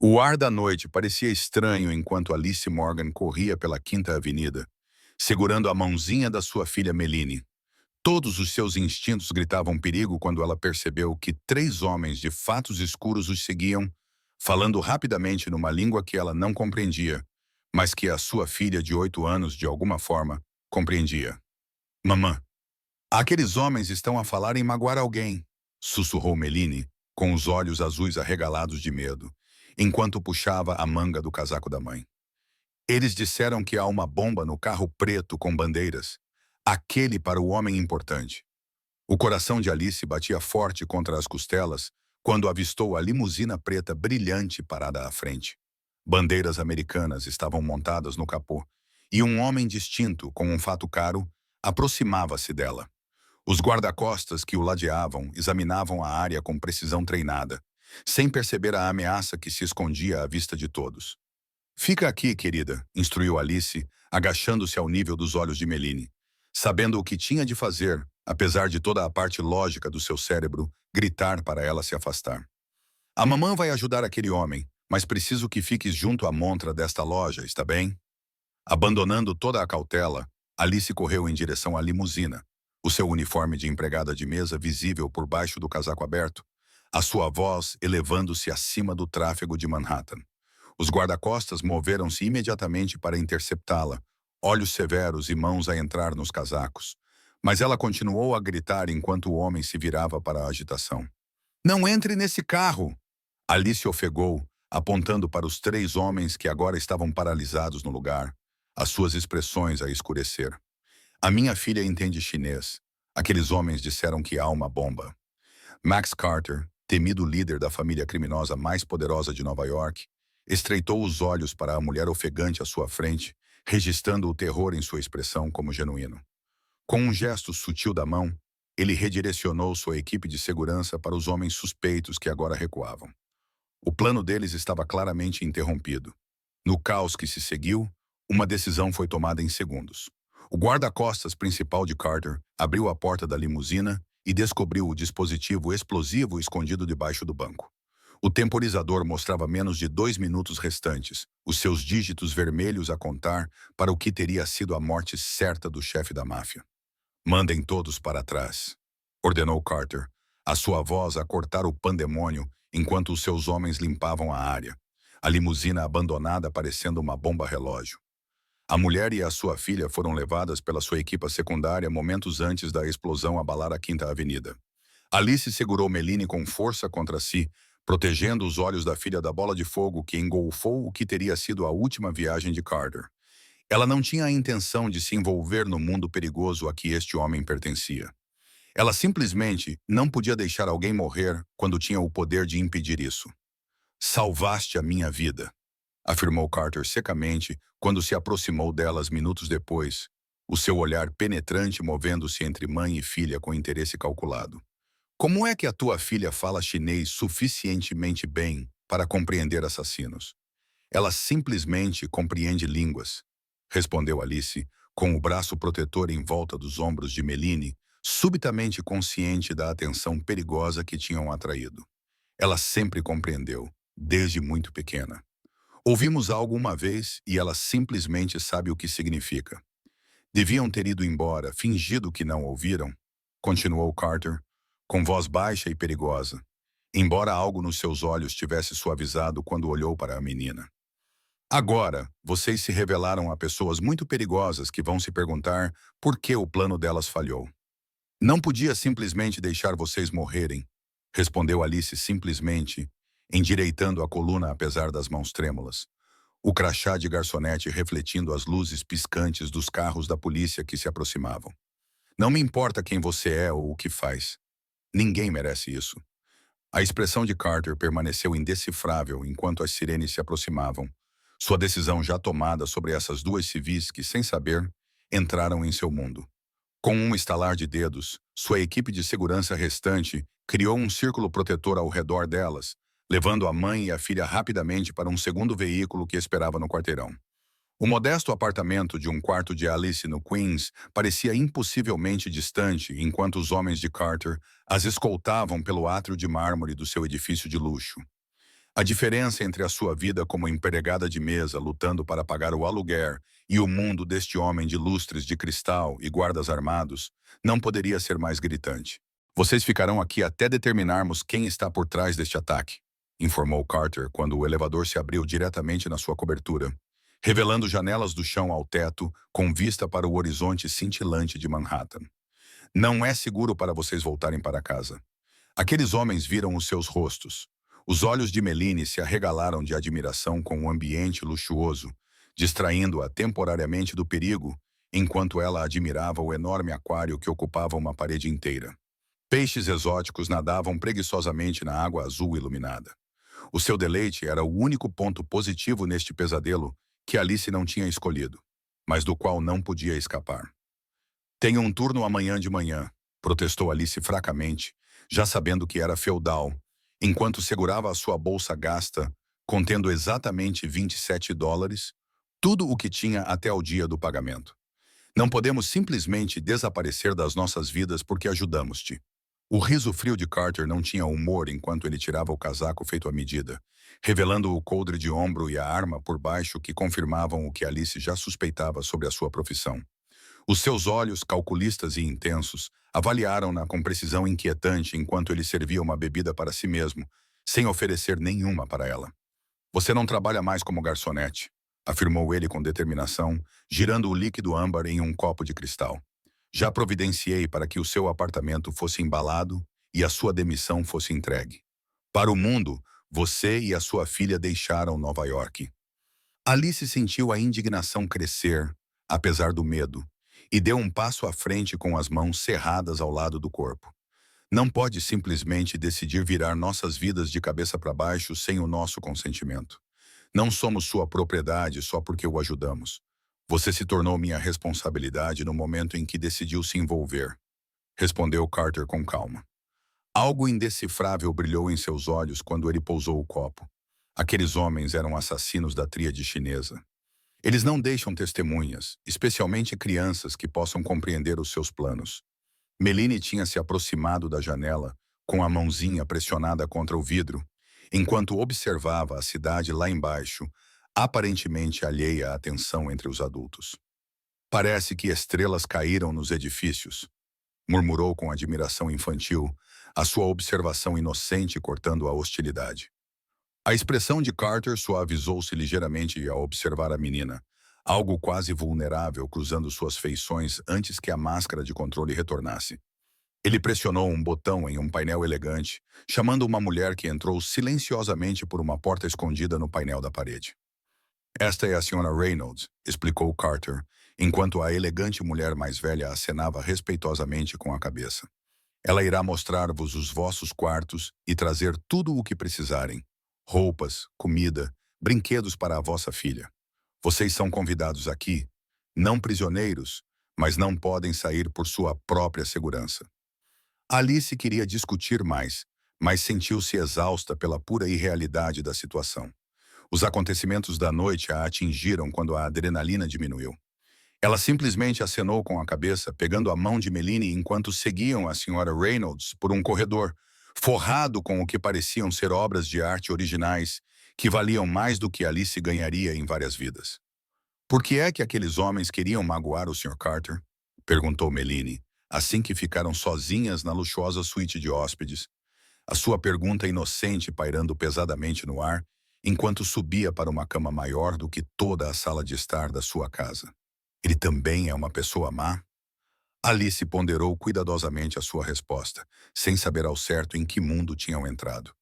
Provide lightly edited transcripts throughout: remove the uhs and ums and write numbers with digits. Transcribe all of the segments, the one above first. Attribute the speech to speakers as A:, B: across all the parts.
A: O ar da noite parecia estranho enquanto Alice Morgan corria pela Quinta Avenida, segurando a mãozinha da sua filha Meline. Todos os seus instintos gritavam perigo quando ela percebeu que três homens de fatos escuros os seguiam, falando rapidamente numa língua que ela não compreendia, mas que a sua filha de 8 anos, de alguma forma, compreendia. Mamã, aqueles homens estão a falar em magoar alguém, sussurrou Meline, com os olhos azuis arregalados de medo, enquanto puxava a manga do casaco da mãe. Eles disseram que há uma bomba no carro preto com bandeiras, aquele para o homem importante. O coração de Alice batia forte contra as costelas quando avistou a limusina preta brilhante parada à frente. Bandeiras americanas estavam montadas no capô, e um homem distinto, com um fato caro, aproximava-se dela. Os guarda-costas que o ladeavam examinavam a área com precisão treinada, sem perceber a ameaça que se escondia à vista de todos. Fica aqui, querida, instruiu Alice, agachando-se ao nível dos olhos de Meline. Sabendo o que tinha de fazer, apesar de toda a parte lógica do seu cérebro gritar para ela se afastar. A mamã vai ajudar aquele homem, mas preciso que fiques junto à montra desta loja, está bem? Abandonando toda a cautela, Alice correu em direção à limusina, o seu uniforme de empregada de mesa visível por baixo do casaco aberto, a sua voz elevando-se acima do tráfego de Manhattan. Os guarda-costas moveram-se imediatamente para interceptá-la, olhos severos e mãos a entrar nos casacos. Mas ela continuou a gritar enquanto o homem se virava para a agitação. Não entre nesse carro! Alice ofegou, apontando para os três homens que agora estavam paralisados no lugar, as suas expressões a escurecer. A minha filha entende chinês. Aqueles homens disseram que há uma bomba. Max Carter, temido líder da família criminosa mais poderosa de Nova York, estreitou os olhos para a mulher ofegante à sua frente, registrando o terror em sua expressão como genuíno. Com um gesto sutil da mão, ele redirecionou sua equipe de segurança para os homens suspeitos que agora recuavam. O plano deles estava claramente interrompido. No caos que se seguiu, uma decisão foi tomada em segundos. O guarda-costas principal de Carter abriu a porta da limusina e descobriu o dispositivo explosivo escondido debaixo do banco. O temporizador mostrava menos de 2 minutos restantes, os seus dígitos vermelhos a contar para o que teria sido a morte certa do chefe da máfia. Mandem todos para trás, ordenou Carter, a sua voz a cortar o pandemônio enquanto os seus homens limpavam a área, a limusina abandonada parecendo uma bomba-relógio. A mulher e a sua filha foram levadas pela sua equipa secundária momentos antes da explosão abalar a Quinta Avenida. Alice segurou Meline com força contra si, protegendo os olhos da filha da bola de fogo que engolfou o que teria sido a última viagem de Carter. Ela não tinha a intenção de se envolver no mundo perigoso a que este homem pertencia. Ela simplesmente não podia deixar alguém morrer quando tinha o poder de impedir isso. Salvaste a minha vida, afirmou Carter secamente quando se aproximou delas minutos depois, o seu olhar penetrante movendo-se entre mãe e filha com interesse calculado. Como é que a tua filha fala chinês suficientemente bem para compreender assassinos? Ela simplesmente compreende línguas, respondeu Alice, com o braço protetor em volta dos ombros de Meline, subitamente consciente da atenção perigosa que tinham atraído. Ela sempre compreendeu, desde muito pequena. Ouvimos algo uma vez e ela simplesmente sabe o que significa. Deviam ter ido embora, fingido que não ouviram, continuou Carter, com voz baixa e perigosa, embora algo nos seus olhos tivesse suavizado quando olhou para a menina. Agora, vocês se revelaram a pessoas muito perigosas que vão se perguntar por que o plano delas falhou. Não podia simplesmente deixar vocês morrerem, respondeu Alice simplesmente, endireitando a coluna apesar das mãos trêmulas, o crachá de garçonete refletindo as luzes piscantes dos carros da polícia que se aproximavam. Não me importa quem você é ou o que faz. Ninguém merece isso. A expressão de Carter permaneceu indecifrável enquanto as sirenes se aproximavam, sua decisão já tomada sobre essas duas civis que, sem saber, entraram em seu mundo. Com um estalar de dedos, sua equipe de segurança restante criou um círculo protetor ao redor delas, levando a mãe e a filha rapidamente para um segundo veículo que esperava no quarteirão. O modesto apartamento de um quarto de Alice no Queens parecia impossivelmente distante enquanto os homens de Carter as escoltavam pelo átrio de mármore do seu edifício de luxo. A diferença entre a sua vida como empregada de mesa lutando para pagar o aluguer e o mundo deste homem de lustres de cristal e guardas armados não poderia ser mais gritante. Vocês ficarão aqui até determinarmos quem está por trás deste ataque, informou Carter quando o elevador se abriu diretamente na sua cobertura, revelando janelas do chão ao teto com vista para o horizonte cintilante de Manhattan. Não é seguro para vocês voltarem para casa. Aqueles homens viram os seus rostos. Os olhos de Meline se arregalaram de admiração com o ambiente luxuoso, distraindo-a temporariamente do perigo, enquanto ela admirava o enorme aquário que ocupava uma parede inteira. Peixes exóticos nadavam preguiçosamente na água azul iluminada. O seu deleite era o único ponto positivo neste pesadelo que Alice não tinha escolhido, mas do qual não podia escapar. Tenho um turno amanhã de manhã, protestou Alice fracamente, já sabendo que era feudal, enquanto segurava a sua bolsa gasta, contendo exatamente $27, tudo o que tinha até o dia do pagamento. Não podemos simplesmente desaparecer das nossas vidas porque ajudamos-te. O riso frio de Carter não tinha humor enquanto ele tirava o casaco feito à medida, revelando o coldre de ombro e a arma por baixo que confirmavam o que Alice já suspeitava sobre a sua profissão. Os seus olhos, calculistas e intensos, avaliaram-na com precisão inquietante enquanto ele servia uma bebida para si mesmo, sem oferecer nenhuma para ela. Você não trabalha mais como garçonete, afirmou ele com determinação, girando o líquido âmbar em um copo de cristal. Já providenciei para que o seu apartamento fosse embalado e a sua demissão fosse entregue. Para o mundo, você e a sua filha deixaram Nova York. Alice sentiu a indignação crescer, apesar do medo, e deu um passo à frente com as mãos cerradas ao lado do corpo. Não pode simplesmente decidir virar nossas vidas de cabeça para baixo sem o nosso consentimento. Não somos sua propriedade só porque o ajudamos. Você se tornou minha responsabilidade no momento em que decidiu se envolver, respondeu Carter com calma. Algo indecifrável brilhou em seus olhos quando ele pousou o copo. Aqueles homens eram assassinos da tríade chinesa. Eles não deixam testemunhas, especialmente crianças que possam compreender os seus planos. Meline tinha se aproximado da janela, com a mãozinha pressionada contra o vidro, enquanto observava a cidade lá embaixo, aparentemente alheia à tensão entre os adultos. Parece que estrelas caíram nos edifícios, murmurou com admiração infantil, a sua observação inocente cortando a hostilidade. A expressão de Carter suavizou-se ligeiramente ao observar a menina, algo quase vulnerável cruzando suas feições antes que a máscara de controle retornasse. Ele pressionou um botão em um painel elegante, chamando uma mulher que entrou silenciosamente por uma porta escondida no painel da parede. Esta é a Sra. Reynolds, explicou Carter, enquanto a elegante mulher mais velha acenava respeitosamente com a cabeça. Ela irá mostrar-vos os vossos quartos e trazer tudo o que precisarem. Roupas, comida, brinquedos para a vossa filha. Vocês são convidados aqui, não prisioneiros, mas não podem sair por sua própria segurança. Alice queria discutir mais, mas sentiu-se exausta pela pura irrealidade da situação. Os acontecimentos da noite a atingiram quando a adrenalina diminuiu. Ela simplesmente acenou com a cabeça, pegando a mão de Meline enquanto seguiam a Sra. Reynolds por um corredor, forrado com o que pareciam ser obras de arte originais que valiam mais do que Alice ganharia em várias vidas. Por que é que aqueles homens queriam magoar o Sr. Carter? Perguntou Meline, assim que ficaram sozinhas na luxuosa suíte de hóspedes, a sua pergunta inocente pairando pesadamente no ar, enquanto subia para uma cama maior do que toda a sala de estar da sua casa. Ele também é uma pessoa má? Alice ponderou cuidadosamente a sua resposta, sem saber ao certo em que mundo tinham entrado,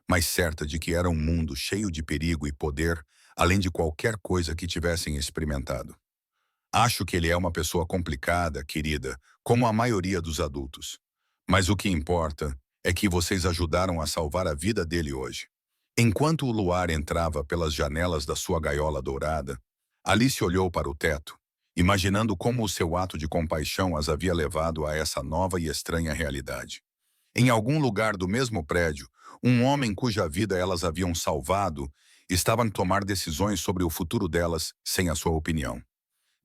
A: mas certa de que era um mundo cheio de perigo e poder, além de qualquer coisa que tivessem experimentado. Acho que ele é uma pessoa complicada, querida, como a maioria dos adultos. Mas o que importa é que vocês ajudaram a salvar a vida dele hoje. Enquanto o luar entrava pelas janelas da sua gaiola dourada, Alice olhou para o teto, imaginando como o seu ato de compaixão as havia levado a essa nova e estranha realidade. Em algum lugar do mesmo prédio, um homem cuja vida elas haviam salvado estava a tomar decisões sobre o futuro delas sem a sua opinião.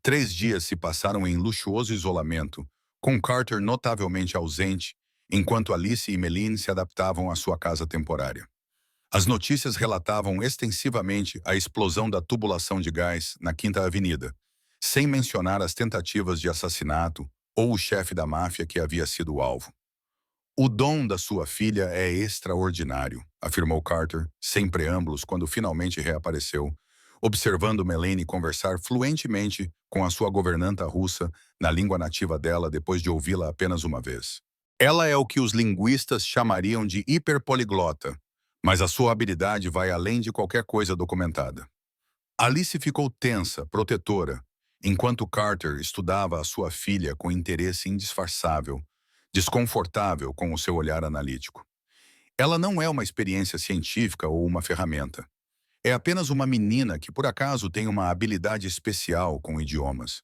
A: 3 dias se passaram em luxuoso isolamento, com Carter notavelmente ausente, enquanto Alice e Meline se adaptavam à sua casa temporária. As notícias relatavam extensivamente a explosão da tubulação de gás na Quinta Avenida, sem mencionar as tentativas de assassinato ou o chefe da máfia que havia sido o alvo. O dom da sua filha é extraordinário, afirmou Carter, sem preâmbulos, quando finalmente reapareceu, observando Melanie conversar fluentemente com a sua governanta russa na língua nativa dela depois de ouvi-la apenas uma vez. Ela é o que os linguistas chamariam de hiperpoliglota, mas a sua habilidade vai além de qualquer coisa documentada. Alice ficou tensa, protetora, enquanto Carter estudava a sua filha com interesse indisfarçável, desconfortável com o seu olhar analítico. Ela não é uma experiência científica ou uma ferramenta. É apenas uma menina que, por acaso, tem uma habilidade especial com idiomas.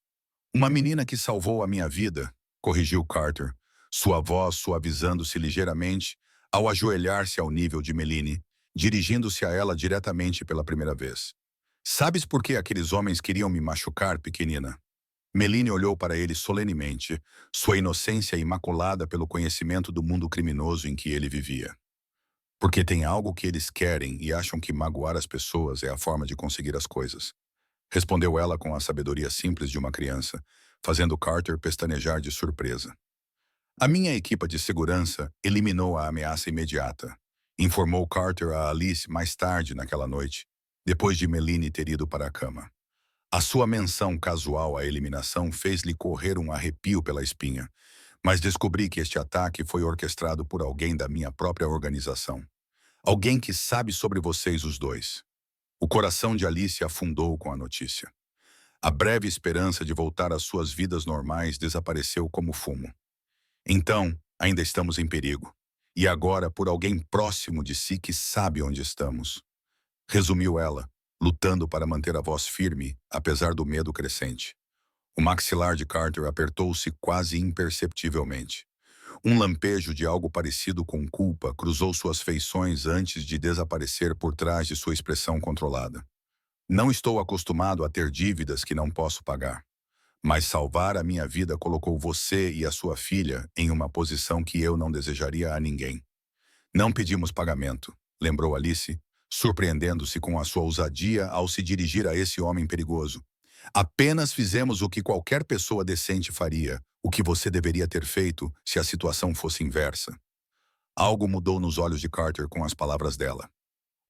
A: Uma menina que salvou a minha vida, corrigiu Carter, sua voz suavizando-se ligeiramente ao ajoelhar-se ao nível de Melanie, dirigindo-se a ela diretamente pela primeira vez. Sabes por que aqueles homens queriam me machucar, pequenina? Melanie olhou para ele solenemente, sua inocência imaculada pelo conhecimento do mundo criminoso em que ele vivia. Porque tem algo que eles querem e acham que magoar as pessoas é a forma de conseguir as coisas. Respondeu ela com a sabedoria simples de uma criança, fazendo Carter pestanejar de surpresa. A minha equipa de segurança eliminou a ameaça imediata, informou Carter a Alice mais tarde naquela noite, depois de Melanie ter ido para a cama. A sua menção casual à eliminação fez-lhe correr um arrepio pela espinha, mas descobri que este ataque foi orquestrado por alguém da minha própria organização. Alguém que sabe sobre vocês os dois. O coração de Alice afundou com a notícia. A breve esperança de voltar às suas vidas normais desapareceu como fumo. Então, ainda estamos em perigo. E agora por alguém próximo de si que sabe onde estamos. Resumiu ela, lutando para manter a voz firme, apesar do medo crescente. O maxilar de Carter apertou-se quase imperceptivelmente. Um lampejo de algo parecido com culpa cruzou suas feições antes de desaparecer por trás de sua expressão controlada. Não estou acostumado a ter dívidas que não posso pagar. Mas salvar a minha vida colocou você e a sua filha em uma posição que eu não desejaria a ninguém. Não pedimos pagamento, lembrou Alice, surpreendendo-se com a sua ousadia ao se dirigir a esse homem perigoso. Apenas fizemos o que qualquer pessoa decente faria, o que você deveria ter feito se a situação fosse inversa. Algo mudou nos olhos de Carter com as palavras dela.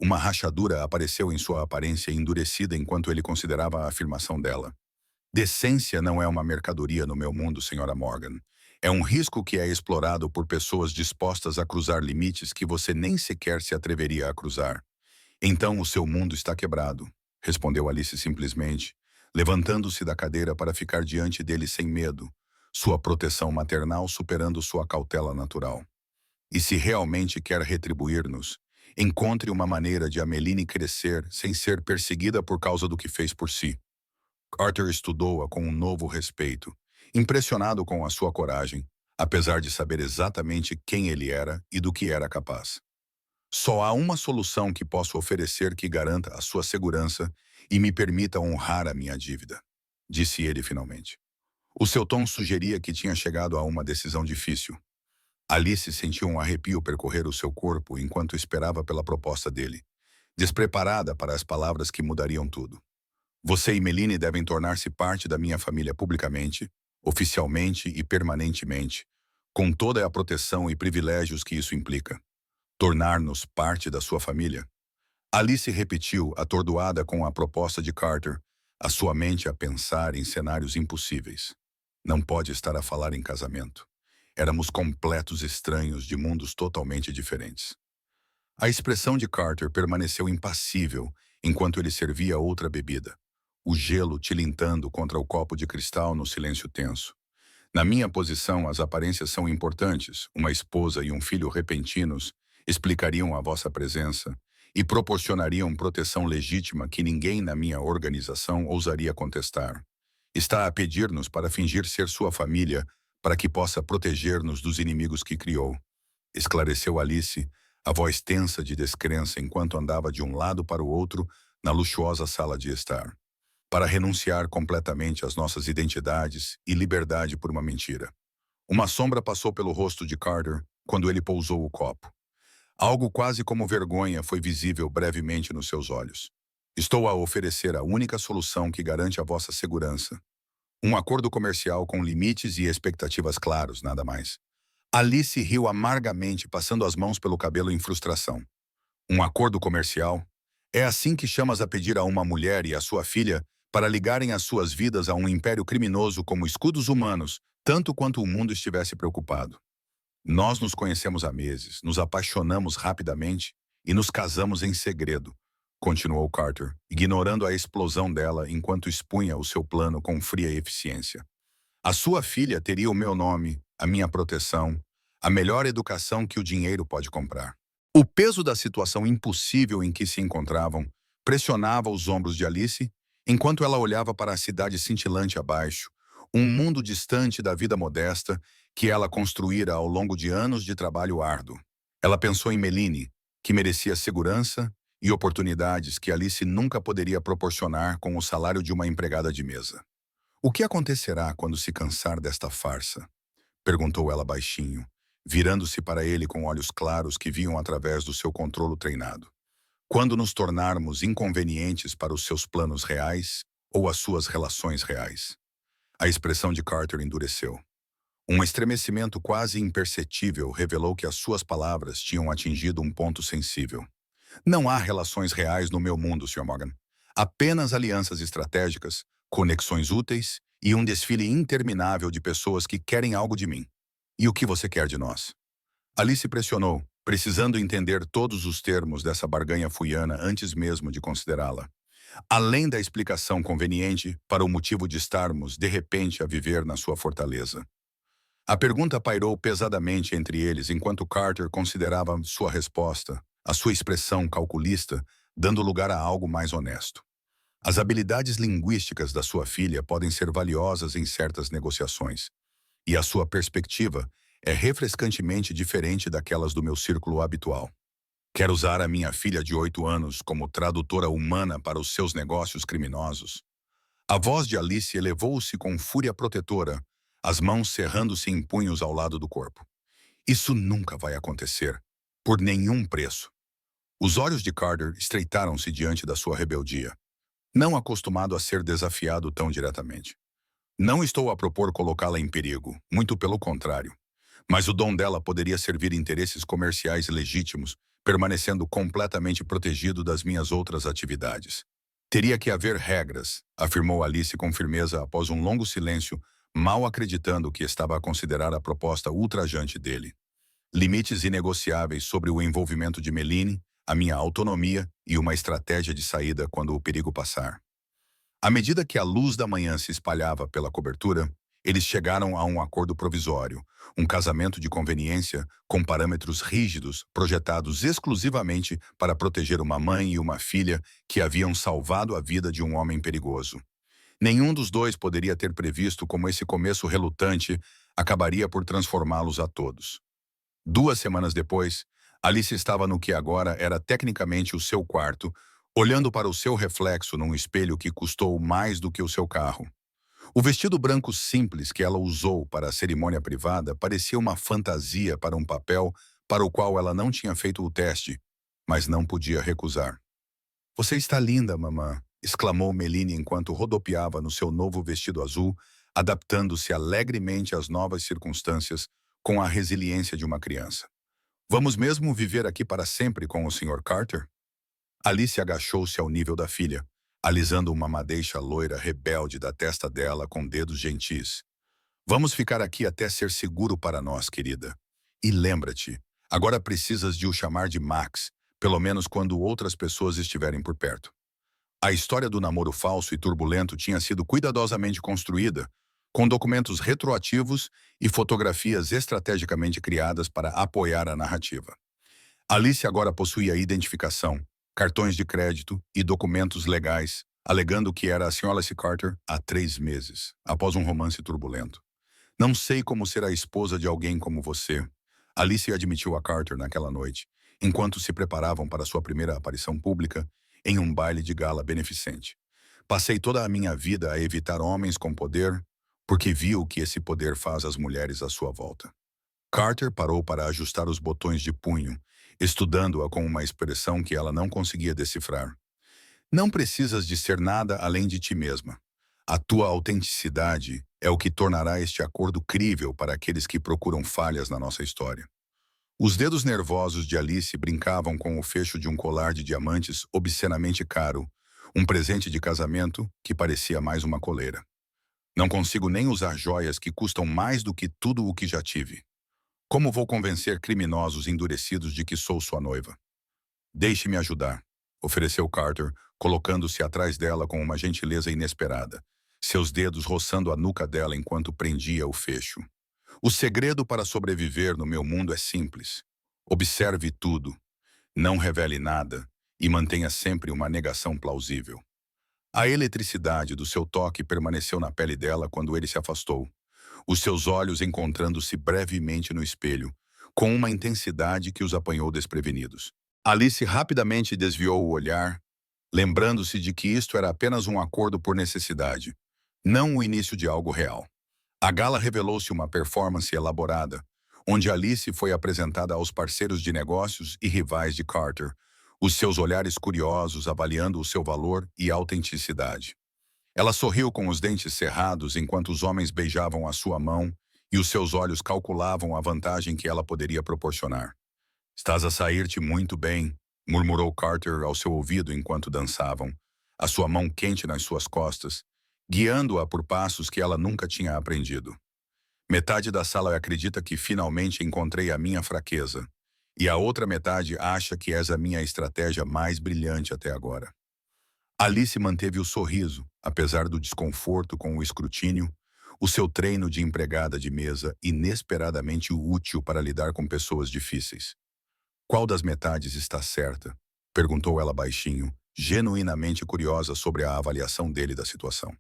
A: Uma rachadura apareceu em sua aparência endurecida enquanto ele considerava a afirmação dela. Decência não é uma mercadoria no meu mundo, Sra. Morgan. É um risco que é explorado por pessoas dispostas a cruzar limites que você nem sequer se atreveria a cruzar. Então o seu mundo está quebrado, respondeu Alice simplesmente, levantando-se da cadeira para ficar diante dele sem medo, sua proteção maternal superando sua cautela natural. E se realmente quer retribuir-nos, encontre uma maneira de a Melanie crescer sem ser perseguida por causa do que fez por si. Carter estudou-a com um novo respeito, impressionado com a sua coragem, apesar de saber exatamente quem ele era e do que era capaz. Só há uma solução que posso oferecer que garanta a sua segurança e me permita honrar a minha dívida, disse ele finalmente. O seu tom sugeria que tinha chegado a uma decisão difícil. Alice sentiu um arrepio percorrer o seu corpo enquanto esperava pela proposta dele, despreparada para as palavras que mudariam tudo. Você e Melanie devem tornar-se parte da minha família publicamente, oficialmente e permanentemente, com toda a proteção e privilégios que isso implica. Tornar-nos parte da sua família? Alice repetiu, atordoada com a proposta de Carter, a sua mente a pensar em cenários impossíveis. Não pode estar a falar em casamento. Éramos completos estranhos de mundos totalmente diferentes. A expressão de Carter permaneceu impassível enquanto ele servia outra bebida, o gelo tilintando contra o copo de cristal no silêncio tenso. Na minha posição, as aparências são importantes. Uma esposa e um filho repentinos explicariam a vossa presença e proporcionariam proteção legítima que ninguém na minha organização ousaria contestar. Está a pedir-nos para fingir ser sua família para que possa proteger-nos dos inimigos que criou, esclareceu Alice, a voz tensa de descrença enquanto andava de um lado para o outro na luxuosa sala de estar. Para renunciar completamente às nossas identidades e liberdade por uma mentira. Uma sombra passou pelo rosto de Carter quando ele pousou o copo. Algo quase como vergonha foi visível brevemente nos seus olhos. Estou a oferecer a única solução que garante a vossa segurança. Um acordo comercial com limites e expectativas claros, nada mais. Alice riu amargamente, passando as mãos pelo cabelo em frustração. Um acordo comercial? É assim que chamas a pedir a uma mulher e a sua filha para ligarem as suas vidas a um império criminoso como escudos humanos, tanto quanto o mundo estivesse preocupado. Nós nos conhecemos há meses, nos apaixonamos rapidamente e nos casamos em segredo, continuou Carter, ignorando a explosão dela enquanto expunha o seu plano com fria eficiência. A sua filha teria o meu nome, a minha proteção, a melhor educação que o dinheiro pode comprar. O peso da situação impossível em que se encontravam pressionava os ombros de Alice enquanto ela olhava para a cidade cintilante abaixo, um mundo distante da vida modesta que ela construíra ao longo de anos de trabalho árduo. Ela pensou em Meline, que merecia segurança e oportunidades que Alice nunca poderia proporcionar com o salário de uma empregada de mesa. O que acontecerá quando se cansar desta farsa? Perguntou ela baixinho, virando-se para ele com olhos claros que viam através do seu controlo treinado. Quando nos tornarmos inconvenientes para os seus planos reais ou as suas relações reais? A expressão de Carter endureceu. Um estremecimento quase imperceptível revelou que as suas palavras tinham atingido um ponto sensível. Não há relações reais no meu mundo, Sr. Morgan. Apenas alianças estratégicas, conexões úteis e um desfile interminável de pessoas que querem algo de mim. E o que você quer de nós? Alice pressionou, precisando entender todos os termos dessa barganha fuiana antes mesmo de considerá-la. Além da explicação conveniente para o motivo de estarmos, de repente, a viver na sua fortaleza. A pergunta pairou pesadamente entre eles enquanto Carter considerava sua resposta, a sua expressão calculista, dando lugar a algo mais honesto. As habilidades linguísticas da sua filha podem ser valiosas em certas negociações, e a sua perspectiva é refrescantemente diferente daquelas do meu círculo habitual. Quer usar a minha filha de 8 anos como tradutora humana para os seus negócios criminosos? A voz de Alice elevou-se com fúria protetora, as mãos cerrando-se em punhos ao lado do corpo. Isso nunca vai acontecer, por nenhum preço. Os olhos de Carter estreitaram-se diante da sua rebeldia, não acostumado a ser desafiado tão diretamente. Não estou a propor colocá-la em perigo, muito pelo contrário. Mas o dom dela poderia servir interesses comerciais legítimos, permanecendo completamente protegido das minhas outras atividades. Teria que haver regras, afirmou Alice com firmeza após um longo silêncio, mal acreditando que estava a considerar a proposta ultrajante dele. Limites inegociáveis sobre o envolvimento de Meline, a minha autonomia e uma estratégia de saída quando o perigo passar. À medida que a luz da manhã se espalhava pela cobertura, eles chegaram a um acordo provisório, um casamento de conveniência com parâmetros rígidos projetados exclusivamente para proteger uma mãe e uma filha que haviam salvado a vida de um homem perigoso. Nenhum dos dois poderia ter previsto como esse começo relutante acabaria por transformá-los a todos. 2 semanas depois, Alice estava no que agora era tecnicamente o seu quarto, olhando para o seu reflexo num espelho que custou mais do que o seu carro. O vestido branco simples que ela usou para a cerimônia privada parecia uma fantasia para um papel para o qual ela não tinha feito o teste, mas não podia recusar. "Você está linda, mamã", exclamou Meline enquanto rodopiava no seu novo vestido azul, adaptando-se alegremente às novas circunstâncias com a resiliência de uma criança. "Vamos mesmo viver aqui para sempre com o Sr. Carter?" Alice agachou-se ao nível da filha, alisando uma madeixa loira rebelde da testa dela com dedos gentis. "Vamos ficar aqui até ser seguro para nós, querida. E lembra-te, agora precisas de o chamar de Max, pelo menos quando outras pessoas estiverem por perto." A história do namoro falso e turbulento tinha sido cuidadosamente construída, com documentos retroativos e fotografias estrategicamente criadas para apoiar a narrativa. Alice agora possuía identificação, cartões de crédito e documentos legais, alegando que era a Sra. Alice Carter há 3 meses, após um romance turbulento. "Não sei como ser a esposa de alguém como você", Alice admitiu a Carter naquela noite, enquanto se preparavam para sua primeira aparição pública em um baile de gala beneficente. "Passei toda a minha vida a evitar homens com poder, porque vi o que esse poder faz às mulheres à sua volta." Carter parou para ajustar os botões de punho, estudando-a com uma expressão que ela não conseguia decifrar. Não precisas de ser nada além de ti mesma. A tua autenticidade é o que tornará este acordo crível para aqueles que procuram falhas na nossa história. Os dedos nervosos de Alice brincavam com o fecho de um colar de diamantes obscenamente caro, um presente de casamento que parecia mais uma coleira. Não consigo nem usar joias que custam mais do que tudo o que já tive. Como vou convencer criminosos endurecidos de que sou sua noiva? Deixe-me ajudar, ofereceu Carter, colocando-se atrás dela com uma gentileza inesperada, seus dedos roçando a nuca dela enquanto prendia o fecho. O segredo para sobreviver no meu mundo é simples. Observe tudo, não revele nada e mantenha sempre uma negação plausível. A eletricidade do seu toque permaneceu na pele dela quando ele se afastou, os seus olhos encontrando-se brevemente no espelho, com uma intensidade que os apanhou desprevenidos. Alice rapidamente desviou o olhar, lembrando-se de que isto era apenas um acordo por necessidade, não o início de algo real. A gala revelou-se uma performance elaborada, onde Alice foi apresentada aos parceiros de negócios e rivais de Carter, os seus olhares curiosos avaliando o seu valor e autenticidade. Ela sorriu com os dentes cerrados enquanto os homens beijavam a sua mão e os seus olhos calculavam a vantagem que ela poderia proporcionar. Estás a sair-te muito bem, murmurou Carter ao seu ouvido enquanto dançavam, a sua mão quente nas suas costas, guiando-a por passos que ela nunca tinha aprendido. Metade da sala acredita que finalmente encontrei a minha fraqueza, e a outra metade acha que és a minha estratégia mais brilhante até agora. Alice manteve o sorriso, apesar do desconforto com o escrutínio, o seu treino de empregada de mesa inesperadamente útil para lidar com pessoas difíceis. Qual das metades está certa? Perguntou ela baixinho, genuinamente curiosa sobre a avaliação dele da situação.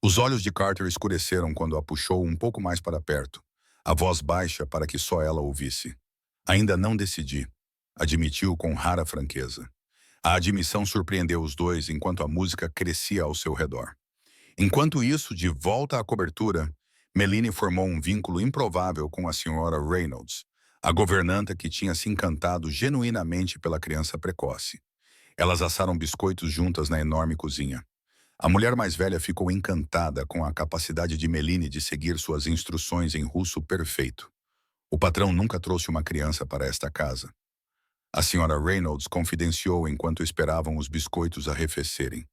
A: Os olhos de Carter escureceram quando a puxou um pouco mais para perto, a voz baixa para que só ela ouvisse. Ainda não decidi, admitiu com rara franqueza. A admissão surpreendeu os dois enquanto a música crescia ao seu redor. Enquanto isso, de volta à cobertura, Melanie formou um vínculo improvável com a senhora Reynolds, a governanta que tinha se encantado genuinamente pela criança precoce. Elas assaram biscoitos juntas na enorme cozinha. A mulher mais velha ficou encantada com a capacidade de Melanie de seguir suas instruções em russo perfeito. O patrão nunca trouxe uma criança para esta casa. A senhora Reynolds confidenciou enquanto esperavam os biscoitos arrefecerem.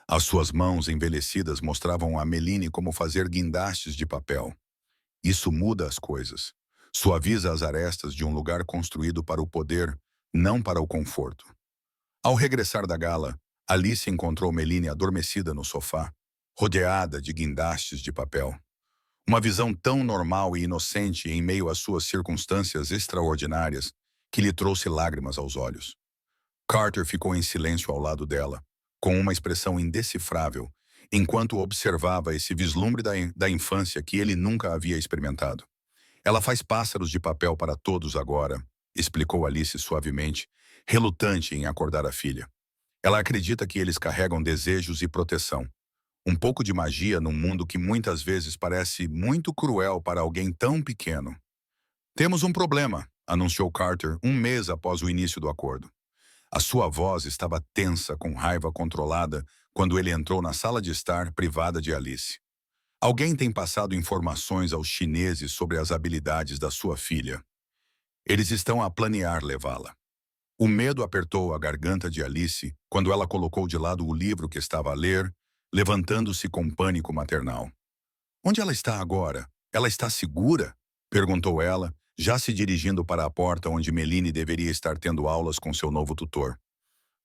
A: As suas mãos envelhecidas mostravam a Melanie como fazer guindastes de papel. Isso muda as coisas. Suaviza as arestas de um lugar construído para o poder, não para o conforto. Ao regressar da gala, Alice encontrou Melanie adormecida no sofá, rodeada de guindastes de papel. Uma visão tão normal e inocente em meio às suas circunstâncias extraordinárias que lhe trouxe lágrimas aos olhos. Carter ficou em silêncio ao lado dela, com uma expressão indecifrável, enquanto observava esse vislumbre da infância que ele nunca havia experimentado. Ela faz pássaros de papel para todos agora, explicou Alice suavemente, relutante em acordar a filha. Ela acredita que eles carregam desejos e proteção. Um pouco de magia num mundo que muitas vezes parece muito cruel para alguém tão pequeno. Temos um problema, anunciou Carter um mês após o início do acordo. A sua voz estava tensa com raiva controlada quando ele entrou na sala de estar privada de Alice. Alguém tem passado informações aos chineses sobre as habilidades da sua filha. Eles estão a planear levá-la. O medo apertou a garganta de Alice quando ela colocou de lado o livro que estava a ler, levantando-se com pânico maternal. Onde ela está agora? Ela está segura? Perguntou ela, já se dirigindo para a porta onde Melanie deveria estar tendo aulas com seu novo tutor.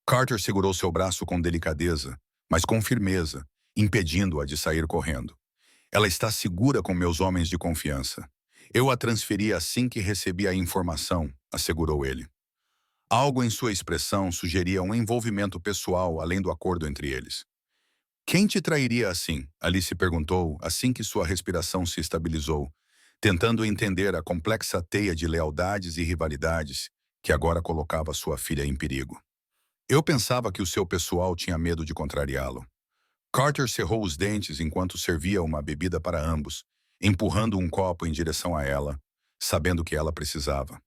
A: Carter segurou seu braço com delicadeza, mas com firmeza, impedindo-a de sair correndo. Ela está segura com meus homens de confiança. Eu a transferi assim que recebi a informação, assegurou ele. Algo em sua expressão sugeria um envolvimento pessoal além do acordo entre eles. Quem te trairia assim? Alice perguntou assim que sua respiração se estabilizou, tentando entender a complexa teia de lealdades e rivalidades que agora colocava sua filha em perigo. Eu pensava que o seu pessoal tinha medo de contrariá-lo. Carter cerrou os dentes enquanto servia uma bebida para ambos, empurrando um copo em direção a ela, sabendo que ela precisava.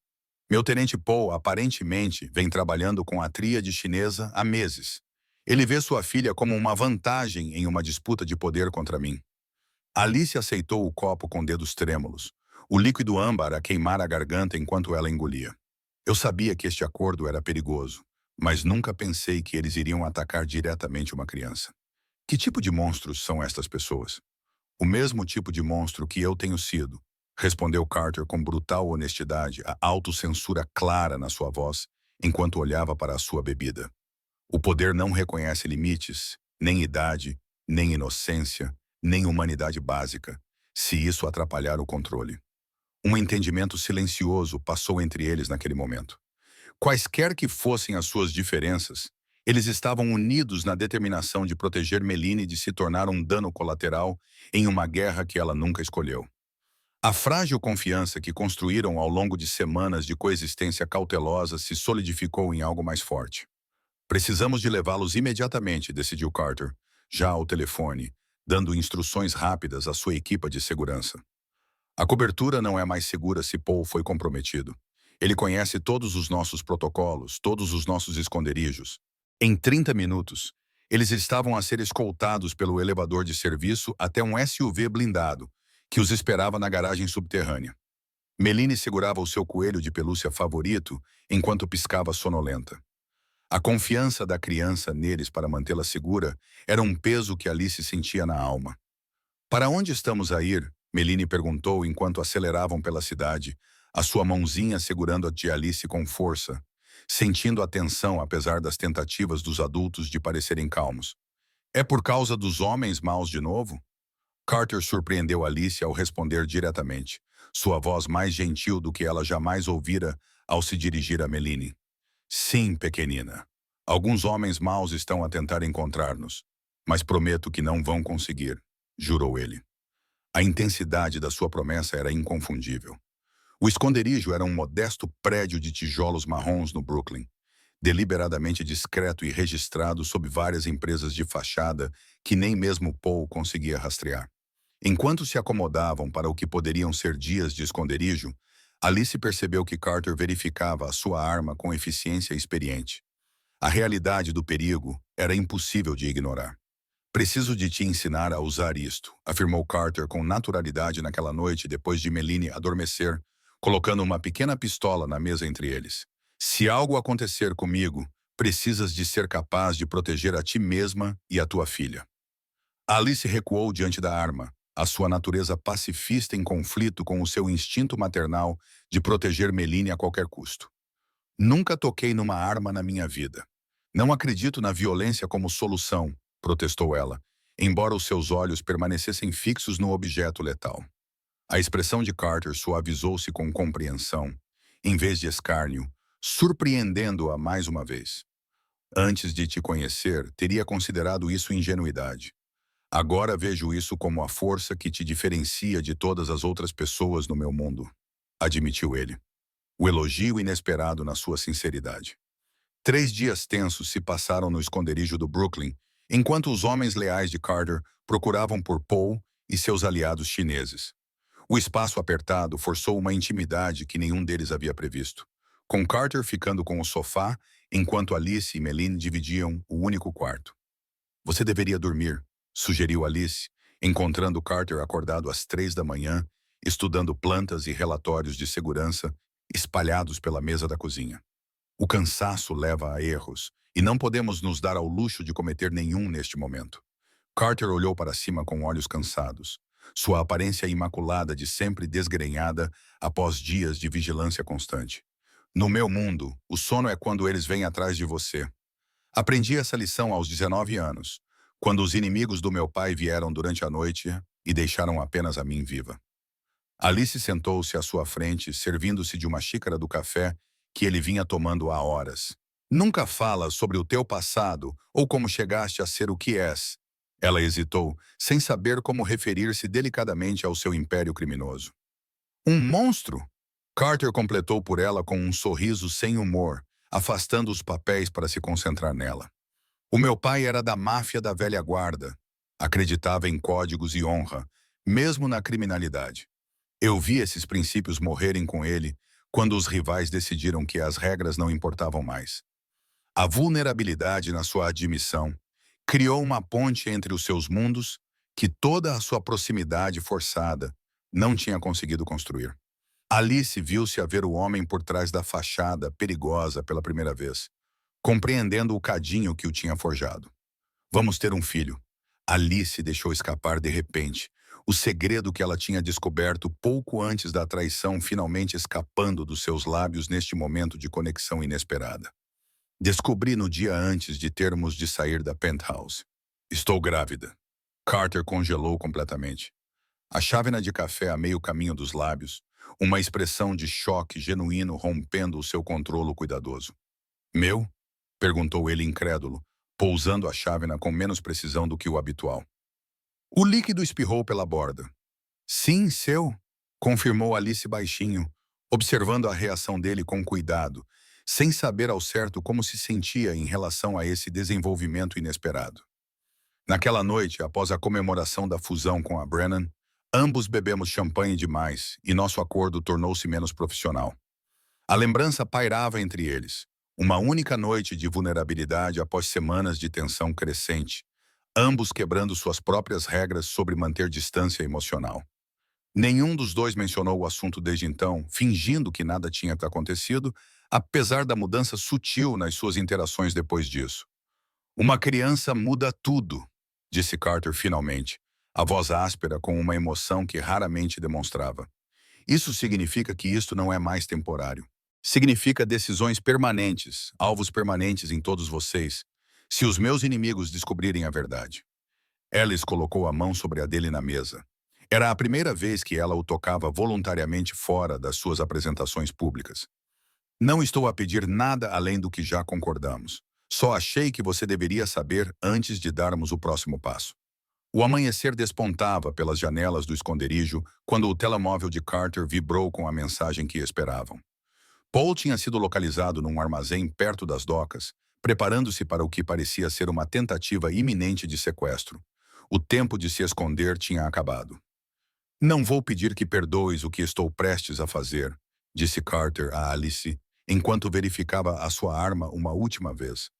A: Meu tenente Paul, aparentemente, vem trabalhando com a tríade chinesa há meses. Ele vê sua filha como uma vantagem em uma disputa de poder contra mim. Alice aceitou o copo com dedos trêmulos, o líquido âmbar a queimar a garganta enquanto ela engolia. Eu sabia que este acordo era perigoso, mas nunca pensei que eles iriam atacar diretamente uma criança. Que tipo de monstros são estas pessoas? O mesmo tipo de monstro que eu tenho sido, respondeu Carter com brutal honestidade, a autocensura clara na sua voz, enquanto olhava para a sua bebida. O poder não reconhece limites, nem idade, nem inocência, nem humanidade básica, se isso atrapalhar o controle. Um entendimento silencioso passou entre eles naquele momento. Quaisquer que fossem as suas diferenças, eles estavam unidos na determinação de proteger Meline de se tornar um dano colateral em uma guerra que ela nunca escolheu. A frágil confiança que construíram ao longo de semanas de coexistência cautelosa se solidificou em algo mais forte. Precisamos de levá-los imediatamente, decidiu Carter, já ao telefone, dando instruções rápidas à sua equipa de segurança. A cobertura não é mais segura se Paul foi comprometido. Ele conhece todos os nossos protocolos, todos os nossos esconderijos. Em 30 minutos, eles estavam a ser escoltados pelo elevador de serviço até um SUV blindado, que os esperava na garagem subterrânea. Meline segurava o seu coelho de pelúcia favorito enquanto piscava sonolenta. A confiança da criança neles para mantê-la segura era um peso que Alice sentia na alma. Para onde estamos a ir? Meline perguntou enquanto aceleravam pela cidade, a sua mãozinha segurando a de Alice com força, sentindo a tensão apesar das tentativas dos adultos de parecerem calmos. É por causa dos homens maus de novo? Carter surpreendeu Alice ao responder diretamente, sua voz mais gentil do que ela jamais ouvira ao se dirigir a Meline. Sim, pequenina. Alguns homens maus estão a tentar encontrar-nos, mas prometo que não vão conseguir, jurou ele. A intensidade da sua promessa era inconfundível. O esconderijo era um modesto prédio de tijolos marrons no Brooklyn, deliberadamente discreto e registrado sob várias empresas de fachada que nem mesmo Paul conseguia rastrear. Enquanto se acomodavam para o que poderiam ser dias de esconderijo, Alice percebeu que Carter verificava a sua arma com eficiência experiente. A realidade do perigo era impossível de ignorar. Preciso de te ensinar a usar isto, afirmou Carter com naturalidade naquela noite depois de Meline adormecer, colocando uma pequena pistola na mesa entre eles. Se algo acontecer comigo, precisas de ser capaz de proteger a ti mesma e a tua filha. Alice recuou diante da arma, a sua natureza pacifista em conflito com o seu instinto maternal de proteger Meline a qualquer custo. Nunca toquei numa arma na minha vida. Não acredito na violência como solução, protestou ela, embora os seus olhos permanecessem fixos no objeto letal. A expressão de Carter suavizou-se com compreensão, em vez de escárnio, surpreendendo-a mais uma vez. Antes de te conhecer, teria considerado isso ingenuidade. Agora vejo isso como a força que te diferencia de todas as outras pessoas no meu mundo, admitiu ele. O elogio inesperado na sua sinceridade. 3 dias tensos se passaram no esconderijo do Brooklyn, enquanto os homens leais de Carter procuravam por Paul e seus aliados chineses. O espaço apertado forçou uma intimidade que nenhum deles havia previsto, com Carter ficando com o sofá, enquanto Alice e Meline dividiam o único quarto. Você deveria dormir, sugeriu Alice, encontrando Carter acordado às 3 da manhã, estudando plantas e relatórios de segurança espalhados pela mesa da cozinha. O cansaço leva a erros, e não podemos nos dar ao luxo de cometer nenhum neste momento. Carter olhou para cima com olhos cansados, sua aparência imaculada de sempre desgrenhada após dias de vigilância constante. No meu mundo, o sono é quando eles vêm atrás de você. Aprendi essa lição aos 19 anos, quando os inimigos do meu pai vieram durante a noite e deixaram apenas a mim viva. Alice sentou-se à sua frente, servindo-se de uma xícara do café que ele vinha tomando há horas. Nunca fala sobre o teu passado ou como chegaste a ser o que és. Ela hesitou, sem saber como referir-se delicadamente ao seu império criminoso. Um monstro? Carter completou por ela com um sorriso sem humor, afastando os papéis para se concentrar nela. O meu pai era da máfia da velha guarda. Acreditava em códigos e honra, mesmo na criminalidade. Eu vi esses princípios morrerem com ele quando os rivais decidiram que as regras não importavam mais. A vulnerabilidade na sua admissão criou uma ponte entre os seus mundos que toda a sua proximidade forçada não tinha conseguido construir. Alice viu-se a ver o homem por trás da fachada perigosa pela primeira vez, compreendendo o cadinho que o tinha forjado. Vamos ter um filho. Alice deixou escapar de repente, o segredo que ela tinha descoberto pouco antes da traição finalmente escapando dos seus lábios neste momento de conexão inesperada. Descobri no dia antes de termos de sair da penthouse. Estou grávida. Carter congelou completamente. A chávena de café a meio caminho dos lábios, uma expressão de choque genuíno rompendo o seu controlo cuidadoso. Meu? Perguntou ele incrédulo, pousando a chávena com menos precisão do que o habitual. O líquido espirrou pela borda. Sim, seu, confirmou Alice baixinho, observando a reação dele com cuidado, sem saber ao certo como se sentia em relação a esse desenvolvimento inesperado. Naquela noite, após a comemoração da fusão com a Brennan, ambos bebemos champanhe demais e nosso acordo tornou-se menos profissional. A lembrança pairava entre eles, uma única noite de vulnerabilidade após semanas de tensão crescente, ambos quebrando suas próprias regras sobre manter distância emocional. Nenhum dos dois mencionou o assunto desde então, fingindo que nada tinha acontecido, apesar da mudança sutil nas suas interações depois disso. Uma criança muda tudo, disse Carter finalmente, a voz áspera com uma emoção que raramente demonstrava. Isso significa que isto não é mais temporário. Significa decisões permanentes, alvos permanentes em todos vocês, se os meus inimigos descobrirem a verdade. Alice colocou a mão sobre a dele na mesa. Era a primeira vez que ela o tocava voluntariamente fora das suas apresentações públicas. Não estou a pedir nada além do que já concordamos. Só achei que você deveria saber antes de darmos o próximo passo. O amanhecer despontava pelas janelas do esconderijo quando o telemóvel de Carter vibrou com a mensagem que esperavam. Paul tinha sido localizado num armazém perto das docas, preparando-se para o que parecia ser uma tentativa iminente de sequestro. O tempo de se esconder tinha acabado. Não vou pedir que perdoes o que estou prestes a fazer, disse Carter a Alice, enquanto verificava a sua arma uma última vez,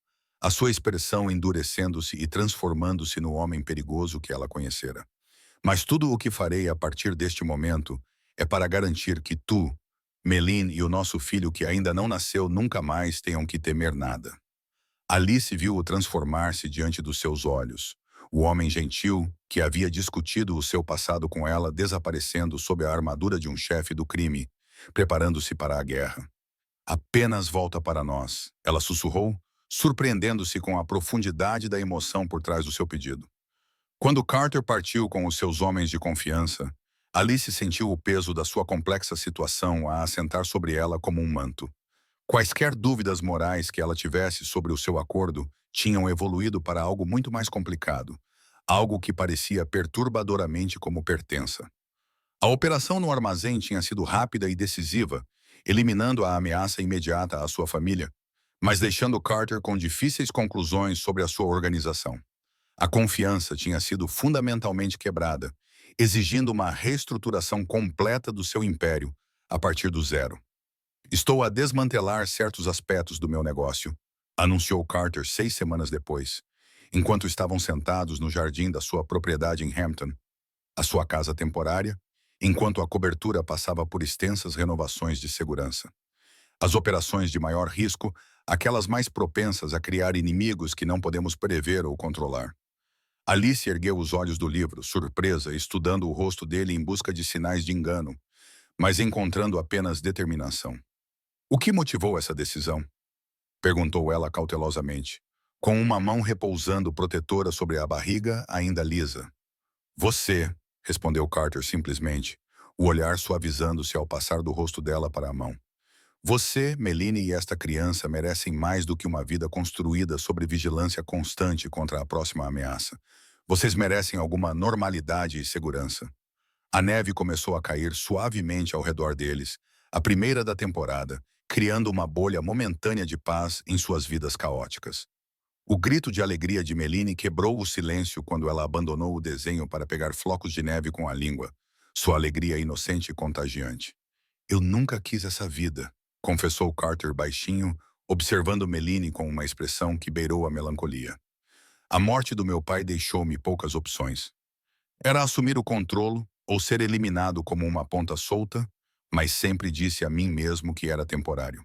A: a sua expressão endurecendo-se e transformando-se no homem perigoso que ela conhecera. Mas tudo o que farei a partir deste momento é para garantir que tu, Meline e o nosso filho que ainda não nasceu nunca mais tenham que temer nada. Alice viu-o transformar-se diante dos seus olhos, o homem gentil que havia discutido o seu passado com ela desaparecendo sob a armadura de um chefe do crime, preparando-se para a guerra. Apenas volta para nós, ela sussurrou, surpreendendo-se com a profundidade da emoção por trás do seu pedido. Quando Carter partiu com os seus homens de confiança, Alice sentiu o peso da sua complexa situação a assentar sobre ela como um manto. Quaisquer dúvidas morais que ela tivesse sobre o seu acordo tinham evoluído para algo muito mais complicado, algo que parecia perturbadoramente como pertença. A operação no armazém tinha sido rápida e decisiva, eliminando a ameaça imediata à sua família, mas deixando Carter com difíceis conclusões sobre a sua organização. A confiança tinha sido fundamentalmente quebrada, exigindo uma reestruturação completa do seu império, a partir do zero. Estou a desmantelar certos aspectos do meu negócio, anunciou Carter 6 semanas depois, enquanto estavam sentados no jardim da sua propriedade em Hampton, a sua casa temporária, enquanto a cobertura passava por extensas renovações de segurança. As operações de maior risco, aquelas mais propensas a criar inimigos que não podemos prever ou controlar. Alice ergueu os olhos do livro, surpresa, estudando o rosto dele em busca de sinais de engano, mas encontrando apenas determinação. O que motivou essa decisão? Perguntou ela cautelosamente, com uma mão repousando protetora sobre a barriga ainda lisa. Você, respondeu Carter simplesmente, o olhar suavizando-se ao passar do rosto dela para a mão. Você, Meline e esta criança merecem mais do que uma vida construída sobre vigilância constante contra a próxima ameaça. Vocês merecem alguma normalidade e segurança. A neve começou a cair suavemente ao redor deles, a primeira da temporada, criando uma bolha momentânea de paz em suas vidas caóticas. O grito de alegria de Meline quebrou o silêncio quando ela abandonou o desenho para pegar flocos de neve com a língua, sua alegria inocente e contagiante. Eu nunca quis essa vida, confessou Carter baixinho, observando Meline com uma expressão que beirou a melancolia. A morte do meu pai deixou-me poucas opções. Era assumir o controlo ou ser eliminado como uma ponta solta, mas sempre disse a mim mesmo que era temporário.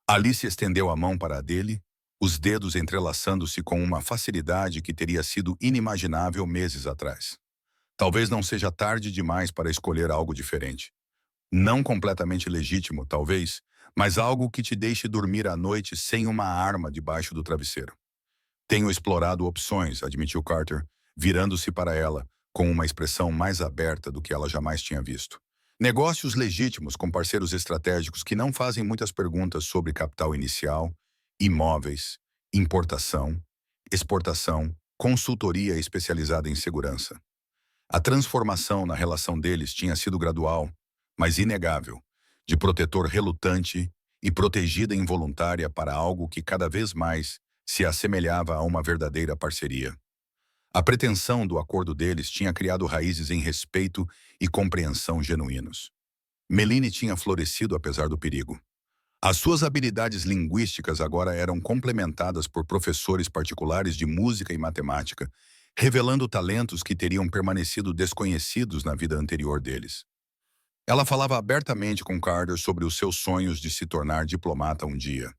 A: Alice estendeu a mão para a dele, os dedos entrelaçando-se com uma facilidade que teria sido inimaginável meses atrás. Talvez não seja tarde demais para escolher algo diferente. Não completamente legítimo, talvez, mas algo que te deixe dormir à noite sem uma arma debaixo do travesseiro. Tenho explorado opções, admitiu Carter, virando-se para ela, com uma expressão mais aberta do que ela jamais tinha visto. Negócios legítimos com parceiros estratégicos que não fazem muitas perguntas sobre capital inicial, imóveis, importação, exportação, consultoria especializada em segurança. A transformação na relação deles tinha sido gradual, mas inegável, de protetor relutante e protegida involuntária para algo que cada vez mais se assemelhava a uma verdadeira parceria. A pretensão do acordo deles tinha criado raízes em respeito e compreensão genuínos. Meline tinha florescido apesar do perigo. As suas habilidades linguísticas agora eram complementadas por professores particulares de música e matemática, revelando talentos que teriam permanecido desconhecidos na vida anterior deles. Ela falava abertamente com Carter sobre os seus sonhos de se tornar diplomata um dia,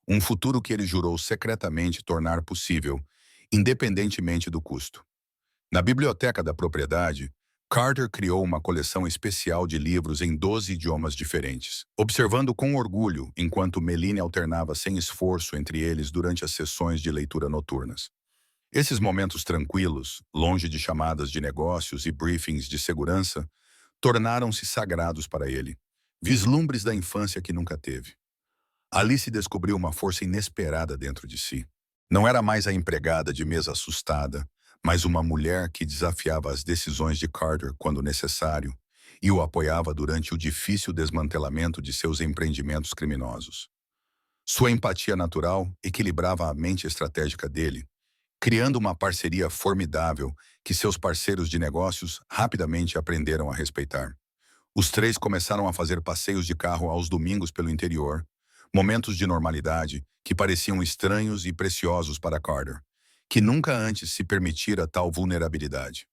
A: um futuro que ele jurou secretamente tornar possível, independentemente do custo. Na biblioteca da propriedade, Carter criou uma coleção especial de livros em 12 idiomas diferentes, observando com orgulho enquanto Meline alternava sem esforço entre eles durante as sessões de leitura noturnas. Esses momentos tranquilos, longe de chamadas de negócios e briefings de segurança, tornaram-se sagrados para ele, vislumbres da infância que nunca teve. Alice descobriu uma força inesperada dentro de si. Não era mais a empregada de mesa assustada, mas uma mulher que desafiava as decisões de Carter quando necessário e o apoiava durante o difícil desmantelamento de seus empreendimentos criminosos. Sua empatia natural equilibrava a mente estratégica dele, criando uma parceria formidável que seus parceiros de negócios rapidamente aprenderam a respeitar. Os três começaram a fazer passeios de carro aos domingos pelo interior, momentos de normalidade que pareciam estranhos e preciosos para Carter, que nunca antes se permitira tal vulnerabilidade.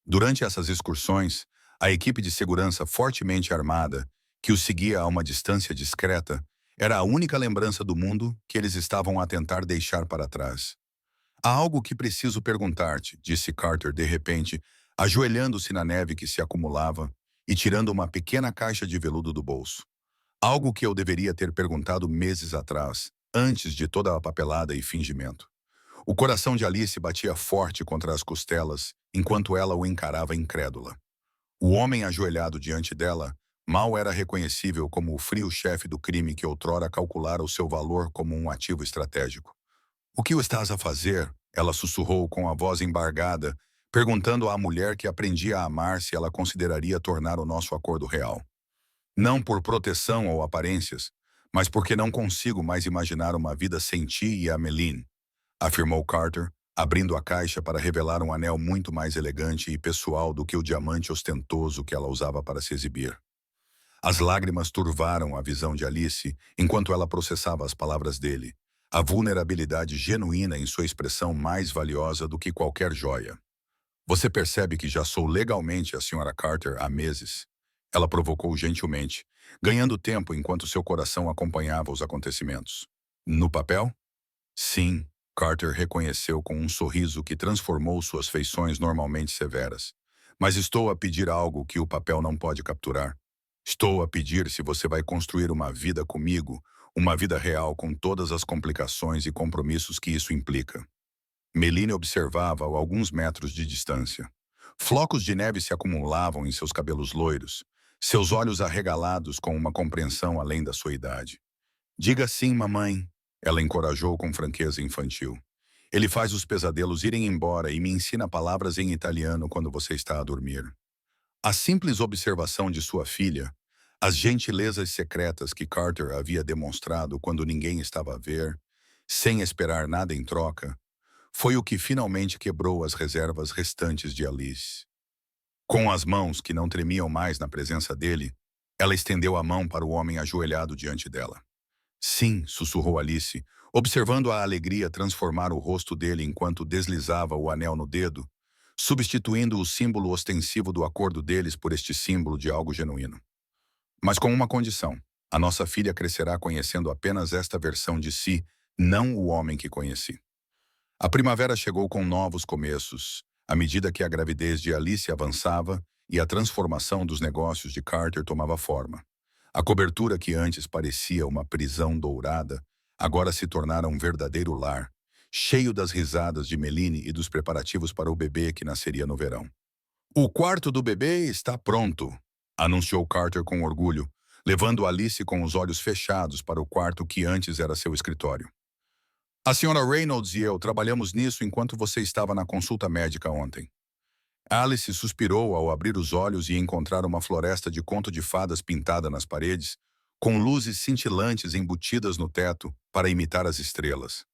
A: Durante essas excursões, a equipe de segurança fortemente armada, que os seguia a uma distância discreta, era a única lembrança do mundo que eles estavam a tentar deixar para trás. Há algo que preciso perguntar-te, disse Carter de repente, ajoelhando-se na neve que se acumulava e tirando uma pequena caixa de veludo do bolso. Algo que eu deveria ter perguntado meses atrás, antes de toda a papelada e fingimento. O coração de Alice batia forte contra as costelas, enquanto ela o encarava incrédula. O homem ajoelhado diante dela mal era reconhecível como o frio chefe do crime que outrora calculara o seu valor como um ativo estratégico. "O que o estás a fazer?" ela sussurrou com a voz embargada, perguntando à mulher que aprendia a amar se ela consideraria tornar o nosso acordo real. "Não por proteção ou aparências, mas porque não consigo mais imaginar uma vida sem ti e a Meline", afirmou Carter, abrindo a caixa para revelar um anel muito mais elegante e pessoal do que o diamante ostentoso que ela usava para se exibir. As lágrimas turvaram a visão de Alice enquanto ela processava as palavras dele, a vulnerabilidade genuína em sua expressão mais valiosa do que qualquer joia. "Você percebe que já sou legalmente a Sra. Carter há meses?" Ela provocou gentilmente, ganhando tempo enquanto seu coração acompanhava os acontecimentos. "No papel?" "Sim." Carter reconheceu com um sorriso que transformou suas feições normalmente severas. "Mas estou a pedir algo que o papel não pode capturar. Estou a pedir se você vai construir uma vida comigo, uma vida real com todas as complicações e compromissos que isso implica." Meline observava-o a alguns metros de distância. Flocos de neve se acumulavam em seus cabelos loiros, seus olhos arregalados com uma compreensão além da sua idade. "Diga sim, mamãe," ela encorajou com franqueza infantil. "Ele faz os pesadelos irem embora e me ensina palavras em italiano quando você está a dormir." A simples observação de sua filha, as gentilezas secretas que Carter havia demonstrado quando ninguém estava a ver, sem esperar nada em troca, foi o que finalmente quebrou as reservas restantes de Alice. Com as mãos que não tremiam mais na presença dele, Ela estendeu a mão para o homem ajoelhado diante dela. Sim, sussurrou Alice, observando a alegria transformar o rosto dele enquanto deslizava o anel no dedo, substituindo o símbolo ostensivo do acordo deles por este símbolo de algo genuíno. Mas com uma condição: a nossa filha crescerá conhecendo apenas esta versão de si, não o homem que conheci. A primavera chegou com novos começos, à medida que a gravidez de Alice avançava e a transformação dos negócios de Carter tomava forma. A cobertura que antes parecia uma prisão dourada, agora se tornara um verdadeiro lar, cheio das risadas de Meline e dos preparativos para o bebê que nasceria no verão. "O quarto do bebê está pronto", anunciou Carter com orgulho, levando Alice com os olhos fechados para o quarto que antes era seu escritório. "A senhora Reynolds e eu trabalhamos nisso enquanto você estava na consulta médica ontem." Alice suspirou ao abrir os olhos e encontrar uma floresta de conto de fadas pintada nas paredes, com luzes cintilantes embutidas no teto para imitar as estrelas.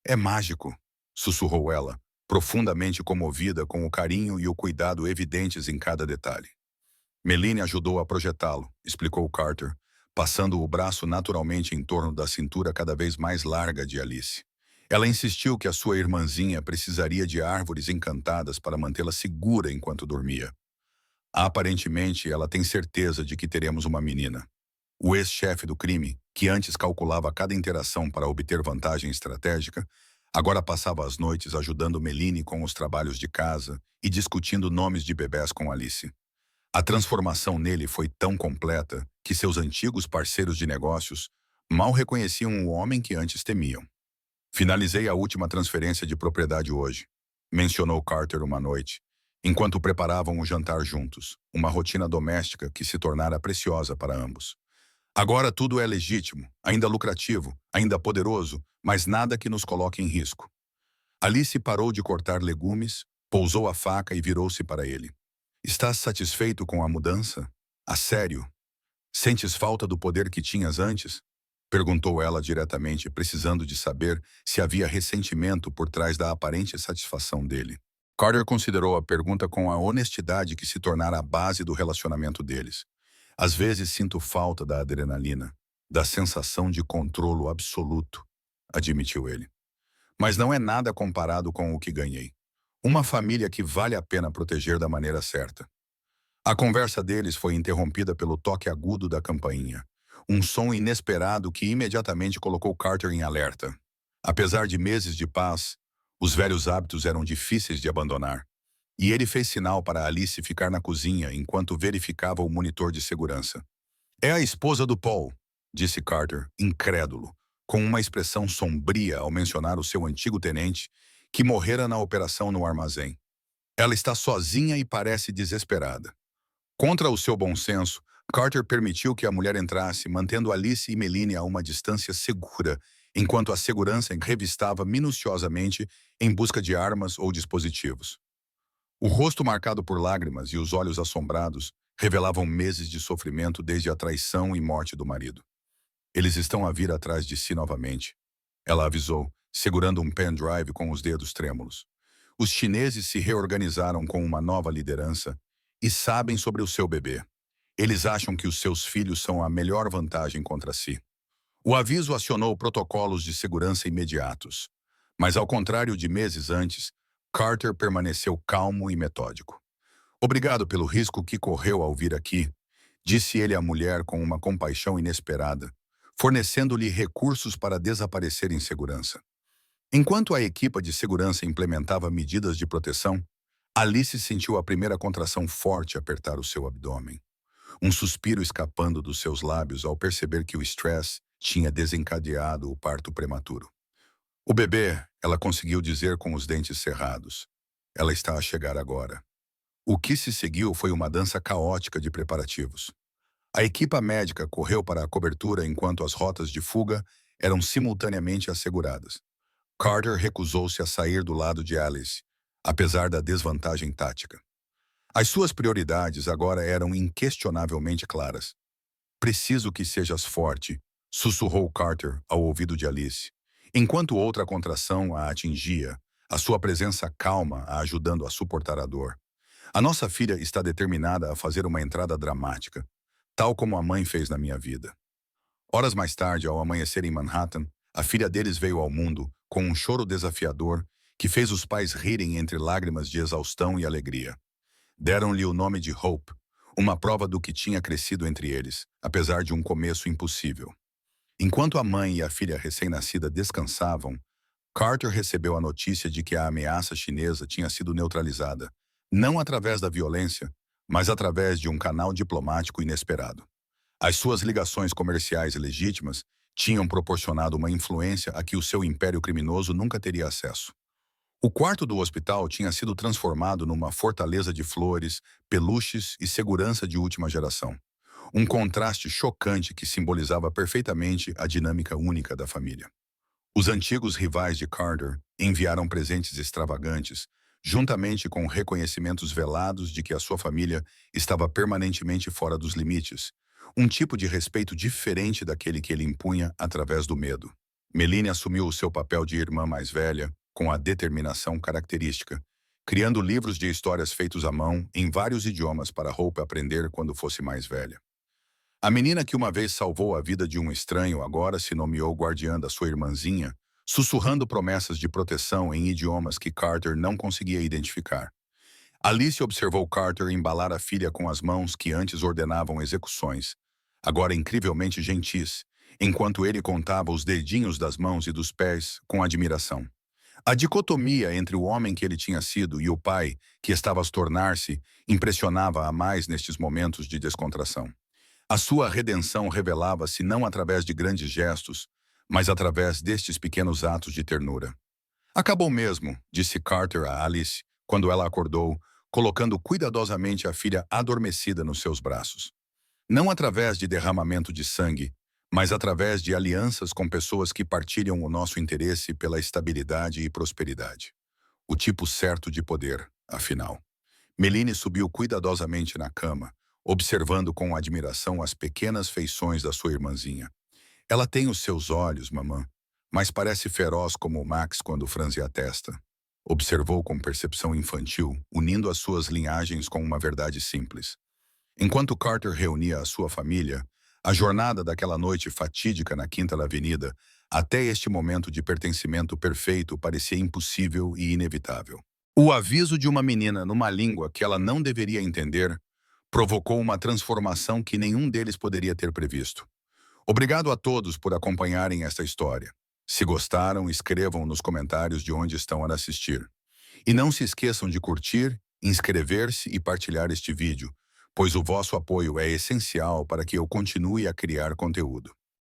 A: "É mágico", sussurrou ela, profundamente comovida com o carinho e o cuidado evidentes em cada detalhe. "Meline ajudou a projetá-lo", explicou Carter, passando o braço naturalmente em torno da cintura cada vez mais larga de Alice. Ela insistiu que a sua irmãzinha precisaria de árvores encantadas para mantê-la segura enquanto dormia. "Aparentemente, ela tem certeza de que teremos uma menina." O ex-chefe do crime, que antes calculava cada interação para obter vantagem estratégica, agora passava as noites ajudando Meline com os trabalhos de casa e discutindo nomes de bebés com Alice. A transformação nele foi tão completa que seus antigos parceiros de negócios mal reconheciam o homem que antes temiam. "Finalizei a última transferência de propriedade hoje", mencionou Carter uma noite, enquanto preparavam o jantar juntos, uma rotina doméstica que se tornara preciosa para ambos. "Agora tudo é legítimo, ainda lucrativo, ainda poderoso, mas nada que nos coloque em risco." Alice parou de cortar legumes, pousou a faca e virou-se para ele. "Estás satisfeito com a mudança? A sério? Sentes falta do poder que tinhas antes?" perguntou ela diretamente, precisando de saber se havia ressentimento por trás da aparente satisfação dele. Carter considerou a pergunta com a honestidade que se tornara a base do relacionamento deles. "Às vezes sinto falta da adrenalina, da sensação de controlo absoluto", admitiu ele. "Mas não é nada comparado com o que ganhei. Uma família que vale a pena proteger da maneira certa." A conversa deles foi interrompida pelo toque agudo da campainha, um som inesperado que imediatamente colocou Carter em alerta. Apesar de meses de paz, os velhos hábitos eram difíceis de abandonar, e ele fez sinal para Alice ficar na cozinha enquanto verificava o monitor de segurança. "É a esposa do Paul", disse Carter, incrédulo, com uma expressão sombria ao mencionar o seu antigo tenente, que morrera na operação no armazém. "Ela está sozinha e parece desesperada." Contra o seu bom senso, Carter permitiu que a mulher entrasse, mantendo Alice e Meline a uma distância segura, enquanto a segurança revistava minuciosamente em busca de armas ou dispositivos. O rosto marcado por lágrimas e os olhos assombrados revelavam meses de sofrimento desde a traição e morte do marido. "Eles estão a vir atrás de si novamente", ela avisou, segurando um pendrive com os dedos trêmulos. "Os chineses se reorganizaram com uma nova liderança e sabem sobre o seu bebê. Eles acham que os seus filhos são a melhor vantagem contra si." O aviso acionou protocolos de segurança imediatos, mas ao contrário de meses antes, Carter permaneceu calmo e metódico. "Obrigado pelo risco que correu ao vir aqui", disse ele à mulher com uma compaixão inesperada, fornecendo-lhe recursos para desaparecer em segurança. Enquanto a equipa de segurança implementava medidas de proteção, Alice sentiu a primeira contração forte apertar o seu abdômen. Um suspiro escapando dos seus lábios ao perceber que o estresse tinha desencadeado o parto prematuro. "O bebê", ela conseguiu dizer com os dentes cerrados. "Ela está a chegar agora." O que se seguiu foi uma dança caótica de preparativos. A equipa médica correu para a cobertura enquanto as rotas de fuga eram simultaneamente asseguradas. Carter recusou-se a sair do lado de Alice, apesar da desvantagem tática. As suas prioridades agora eram inquestionavelmente claras. "Preciso que sejas forte", sussurrou Carter ao ouvido de Alice, enquanto outra contração a atingia, a sua presença calma a ajudando a suportar a dor. "A nossa filha está determinada a fazer uma entrada dramática. tal como a mãe fez na minha vida. Horas mais tarde, ao amanhecer em Manhattan, a filha deles veio ao mundo com um choro desafiador que fez os pais rirem entre lágrimas de exaustão e alegria. Deram-lhe o nome de Hope, uma prova do que tinha crescido entre eles, apesar de um começo impossível. Enquanto a mãe e a filha recém-nascida descansavam, Carter recebeu a notícia de que a ameaça chinesa tinha sido neutralizada, não através da violência, mas através de um canal diplomático inesperado. As suas ligações comerciais legítimas tinham proporcionado uma influência a que o seu império criminoso nunca teria acesso. O quarto do hospital tinha sido transformado numa fortaleza de flores, peluches e segurança de última geração. Um contraste chocante que simbolizava perfeitamente a dinâmica única da família. Os antigos rivais de Carter enviaram presentes extravagantes, juntamente com reconhecimentos velados de que a sua família estava permanentemente fora dos limites, um tipo de respeito diferente daquele que ele impunha através do medo. Melanie assumiu o seu papel de irmã mais velha, com a determinação característica, criando livros de histórias feitos à mão em vários idiomas para Hope aprender quando fosse mais velha. A menina que uma vez salvou a vida de um estranho agora se nomeou guardiã da sua irmãzinha, sussurrando promessas de proteção em idiomas que Carter não conseguia identificar. Alice observou Carter embalar a filha com as mãos que antes ordenavam execuções, agora incrivelmente gentis, enquanto ele contava os dedinhos das mãos e dos pés com admiração. A dicotomia entre o homem que ele tinha sido e o pai, que estava a tornar-se, impressionava a mais nestes momentos de descontração. A sua redenção revelava-se não através de grandes gestos, mas através destes pequenos atos de ternura. Acabou mesmo, disse Carter a Alice, quando ela acordou, colocando cuidadosamente a filha adormecida nos seus braços. Não através de derramamento de sangue, mas através de alianças com pessoas que partilham o nosso interesse pela estabilidade e prosperidade. O tipo certo de poder, afinal. Melanie subiu cuidadosamente na cama, observando com admiração as pequenas feições da sua irmãzinha. Ela tem os seus olhos, mamã, mas parece feroz como o Max quando franze a testa. Observou com percepção infantil, unindo as suas linhagens com uma verdade simples. Enquanto Carter reunia a sua família, a jornada daquela noite fatídica na Quinta Avenida, até este momento de pertencimento perfeito, parecia impossível e inevitável. O aviso de uma menina numa língua que ela não deveria entender provocou uma transformação que nenhum deles poderia ter previsto. Obrigado a todos por acompanharem esta história. Se gostaram, escrevam nos comentários de onde estão a assistir. E não se esqueçam de curtir, inscrever-se e partilhar este vídeo, pois o vosso apoio é essencial para que eu continue a criar conteúdo.